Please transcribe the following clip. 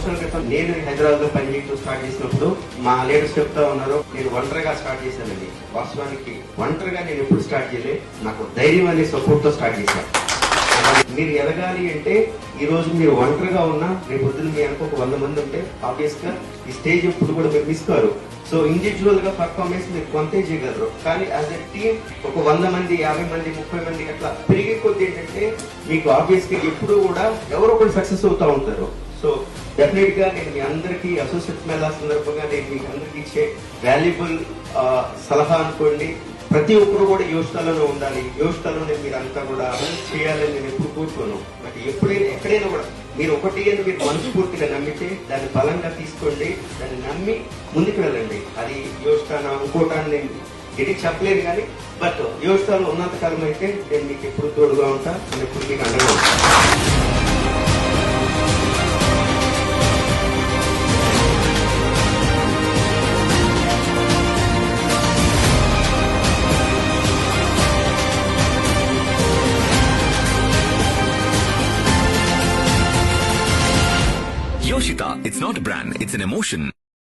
సంవత్సరాల క్రితం నేను హైదరాబాద్ లో పనిచేయడం స్టార్ట్ చేసినప్పుడు మా లీడర్స్ చెప్తా ఉన్నారు, నేను ఒంటరిగా స్టార్ట్ చేశానండి. వాస్తవానికి ఒంటరిగా నేను ఎప్పుడు స్టార్ట్ చేయలే, నాకు ధైర్యం అనే సపోర్ట్ తో స్టార్ట్ చేశాను. మీరు ఎదగాలి అంటే ఈ రోజు మీరు ఒంటరిగా ఉన్నా రేపు పొద్దున మీ అనుకో 100 మంది ఉంటే ఆబ్వియస్ గా ఈ స్టేజ్ ఎప్పుడు కూడా మీరు మిస్ కారు. సో ఇండివిజువల్ గా పర్ఫార్మెన్స్ మీరు కొంతే చేయగలరు, కానీ యాజ్ ఎ టీమ్ ఒక 100 మంది 50 మంది 30 మంది అట్లా పెరిగే కొద్ది ఏంటంటే మీకు ఆబ్వియస్ గా ఎప్పుడు కూడా ఎవరో ఒకరు సక్సెస్ అవుతా ఉంటారు. సో డెఫినెట్ గా నేను మీ అందరికీ అసోసియేట్ మేళా సందర్భంగా నేను మీకు అందరికీ ఇచ్చే వాల్యుబుల్ సలహా అనుకోండి, ప్రతి ఒక్కరు కూడా యోచనలోనే ఉండాలి. యోచనలోనే మీరు అంతా కూడా చేయాలని నేను ఎప్పుడు కోరుకోను. బట్ ఎప్పుడైనా ఎక్కడైనా కూడా మీరు ఒకటి అని మీరు మనస్ఫూర్తిగా నమ్మితే దాన్ని బలంగా తీసుకోండి, దాన్ని నమ్మి ముందుకు వెళ్ళండి. అది యోచన ఇంకోటాన్ని నేను ఇది చెప్పలేను, కానీ బట్ యోచనలో ఉన్నంత కాలం అయితే నేను మీకు ఎప్పుడు తోడుగా ఉంటా, నేను ఎప్పుడు మీకు అండగా ఉంటాను. Yoshita, it's not a brand, it's an emotion.